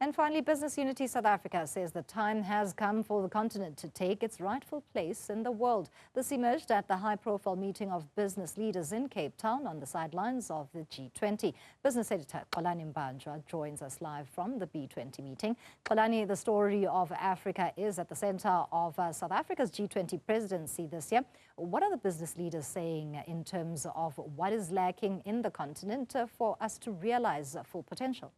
And finally, Business Unity South Africa says the time has come for the continent to take its rightful place in the world. This emerged at the high-profile meeting of business leaders in Cape Town on the sidelines of the G20. Business editor Xolani Mbanjwa joins us live from the B20 meeting. Xolani, the story of Africa is at the center of South Africa's G20 presidency this year. What are the business leaders saying in terms of what is lacking in the continent for us to realize full potential?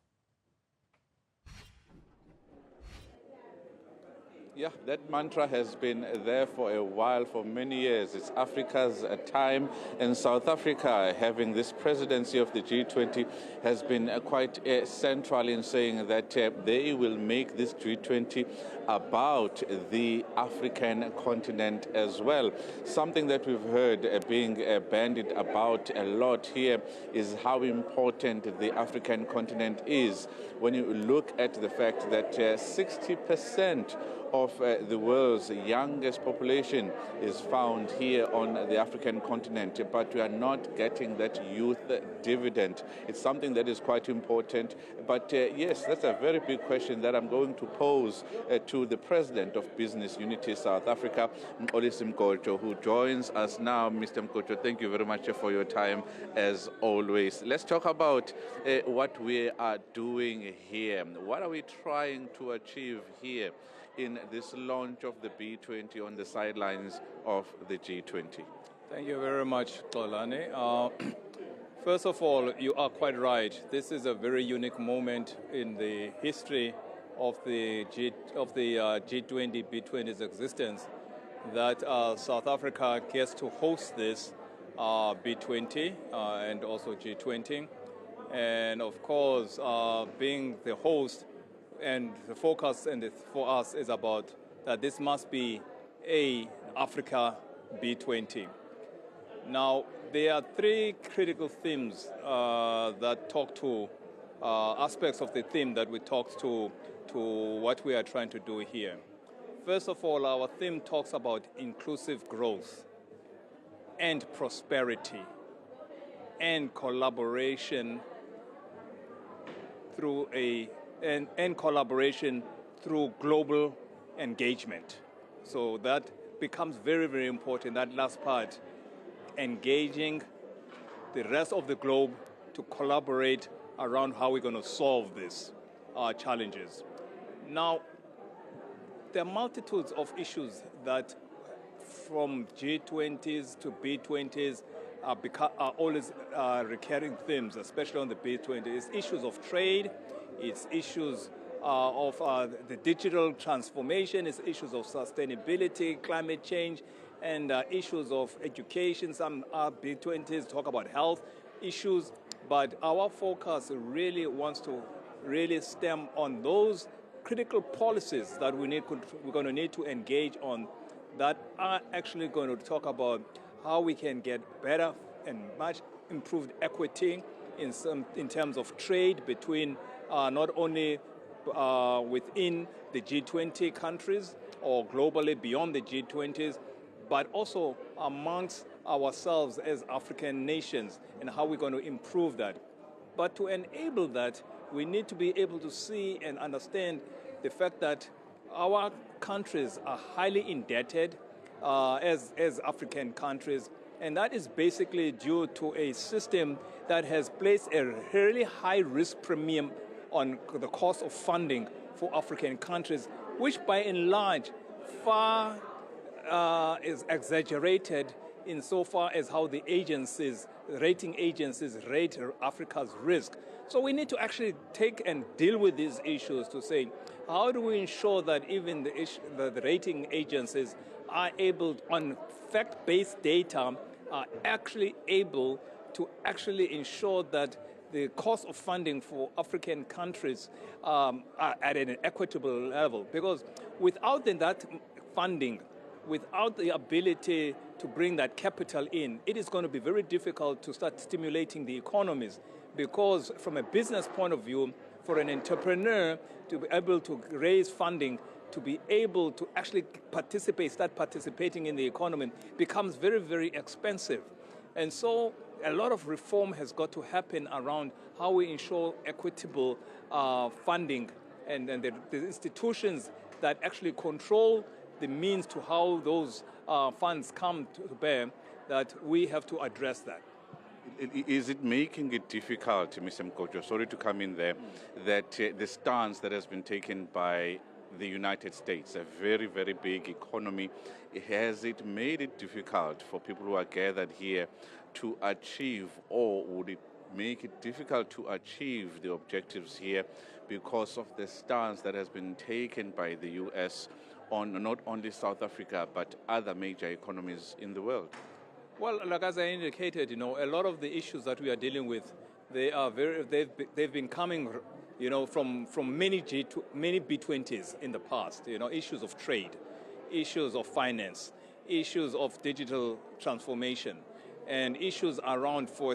Yeah, that mantra has been there for a while, for many years. It's Africa's time, and South Africa, having this presidency of the G20, has been quite central in saying that they will make this G20 about the African continent as well. Something that we've heard being bandied about a lot here is how important the African continent is. When you look at the fact that 60% of the world's youngest population is found here on the African continent, but we are not getting that youth dividend. It's something that is quite important. But yes, that's a very big question that I'm going to pose to the President of Business Unity South Africa, Mxolisi Mgojo, who joins us now. Mr. Mgojo, thank you very much for your time as always. Let's talk about what we are doing here. What are we trying to achieve here in this launch of the B20 on the sidelines of the G20? Thank you very much, Xolani. First of all, you are quite right. This is a very unique moment in the history of the G20, B20's existence, that South Africa gets to host this B20 and also G20. And of course, being the host, and the focus for us is about that this must be a Africa B20. Now, there are three critical themes that talk to aspects of the theme that we talk to what we are trying to do here. First of all, our theme talks about inclusive growth and prosperity and collaboration through and collaboration through global engagement. So that becomes very, very important, that last part, engaging the rest of the globe to collaborate around how we're going to solve these challenges. Now, there are multitudes of issues that from G20s to B20s are always recurring themes, especially on the B20. It's issues of trade, it's issues of the digital transformation, it's issues of sustainability, climate change, and issues of education. Some B20s talk about health issues, but our focus really wants to really stem on those critical policies that we're going to need to engage on, that are actually going to talk about how we can get better and much improved equity in terms of trade between not only within the G20 countries or globally beyond the G20s, but also amongst ourselves as African nations, and how we're going to improve that. But to enable that, we need to be able to see and understand the fact that our countries are highly indebted as African countries, and that is basically due to a system that has placed a really high risk premium on the cost of funding for African countries, which by and large far is exaggerated insofar as how the rating agencies rate Africa's risk. So we need to actually take and deal with these issues to say, how do we ensure that even the rating agencies are able, on fact-based data, are actually able to actually ensure that the cost of funding for African countries are at an equitable level? Because without that funding, without the ability to bring that capital in, it is going to be very difficult to start stimulating the economies. Because from a business point of view, for an entrepreneur to be able to raise funding, to be able to actually start participating in the economy, becomes very, very expensive. And so a lot of reform has got to happen around how we ensure equitable funding and the institutions that actually control the means to how those funds come to bear, that we have to address that. Is it making it difficult, Mr. Mgojo, sorry to come in there, that the stance that has been taken by the United States, a very, very big economy, has it made it difficult for people who are gathered here to achieve, or would it make it difficult to achieve the objectives here because of the stance that has been taken by the U.S. on not only South Africa but other major economies in the world? Well, like as I indicated, a lot of the issues that we are dealing with, they've been coming, from many B20s in the past. Issues of trade, issues of finance, issues of digital transformation, and issues around, for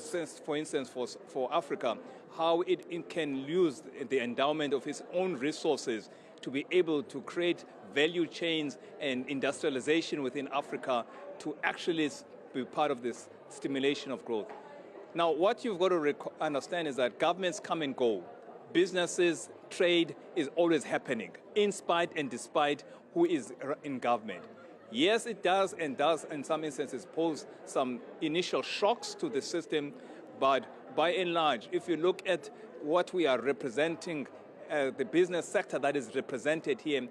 instance, for Africa, how it can use the endowment of its own resources to be able to create value chains and industrialization within Africa to actually be part of this stimulation of growth. Now, what you've got to understand is that governments come and go. Businesses, trade is always happening, in spite and despite who is in government. Yes, it does in some instances pose some initial shocks to the system, but by and large, if you look at what we are representing, the business sector that is represented here,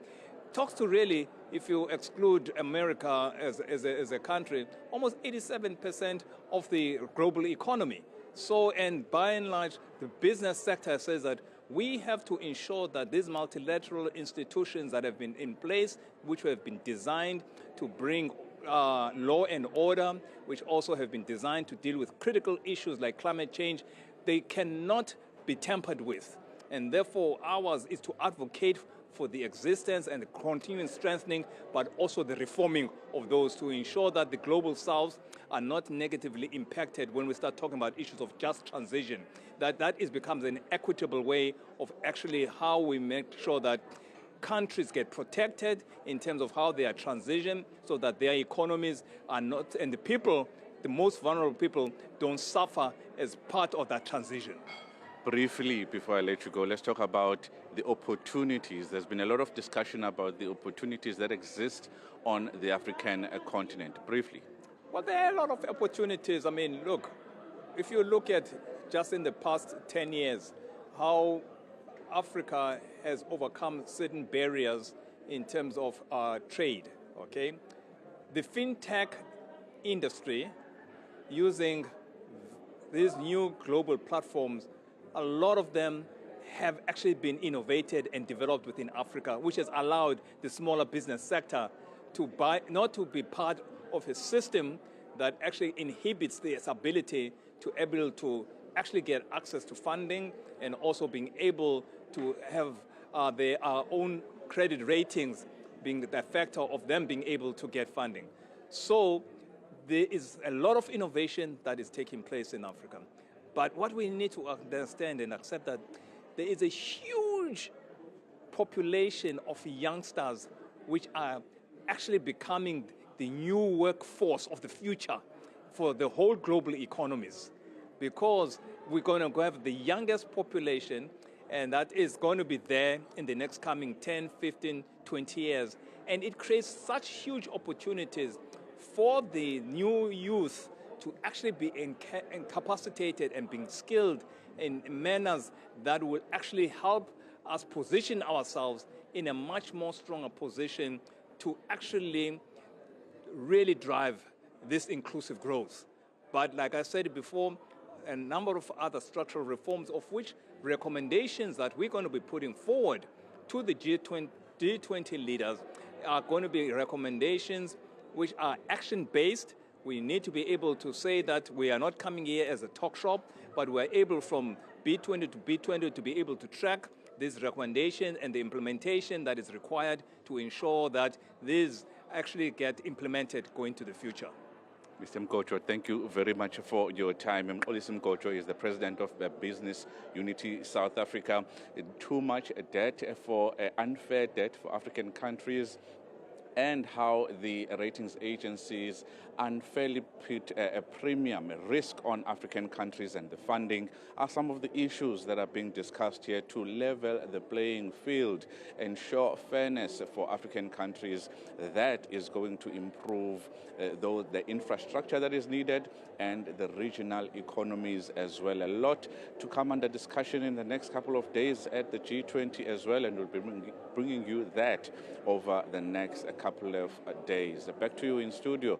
talks to really, if you exclude America as a country, almost 87% of the global economy. So, and by and large, the business sector says that we have to ensure that these multilateral institutions that have been in place, which have been designed to bring law and order, which also have been designed to deal with critical issues like climate change, they cannot be tampered with. And therefore, ours is to advocate for the existence and the continuing strengthening, but also the reforming of those to ensure that the global souths are not negatively impacted when we start talking about issues of just transition. That becomes an equitable way of actually how we make sure that countries get protected in terms of how they are transitioned so that their economies are not, and the people, the most vulnerable people, don't suffer as part of that transition. Briefly, before I let you go, let's talk about the opportunities. There's been a lot of discussion about the opportunities that exist on the African continent. Briefly. Well, there are a lot of opportunities. I mean, look, if you look at just in the past 10 years, how Africa has overcome certain barriers in terms of trade, okay? The fintech industry, using these new global platforms, a lot of them have actually been innovated and developed within Africa, which has allowed the smaller business sector to not to be part of a system that actually inhibits its ability to able to actually get access to funding and also being able to have their own credit ratings being the factor of them being able to get funding. So there is a lot of innovation that is taking place in Africa. But what we need to understand and accept that there is a huge population of youngsters which are actually becoming the new workforce of the future for the whole global economies, because we're going to have the youngest population, and that is going to be there in the next coming 10, 15, 20 years. And it creates such huge opportunities for the new youth to actually be incapacitated and being skilled in manners that will actually help us position ourselves in a much more stronger position to actually really drive this inclusive growth. But like I said before, a number of other structural reforms, of which recommendations that we're going to be putting forward to the G20 leaders are going to be recommendations which are action-based. We need to be able to say that we are not coming here as a talk shop, but we're able from B20 to B20 to be able to track these recommendations and the implementation that is required to ensure that these actually get implemented going to the future. Mr. Mgojo, thank you very much for your time. Mxolisi Mgojo is the president of Business Unity South Africa. Too much debt for unfair debt for African countries, and how the ratings agencies unfairly put a premium, a risk on African countries and the funding are some of the issues that are being discussed here to level the playing field, ensure fairness for African countries. That is going to improve the infrastructure that is needed and the regional economies as well. A lot to come under discussion in the next couple of days at the G20 as well, and we'll be bringing you that over the next couple of days. Back to you in studio.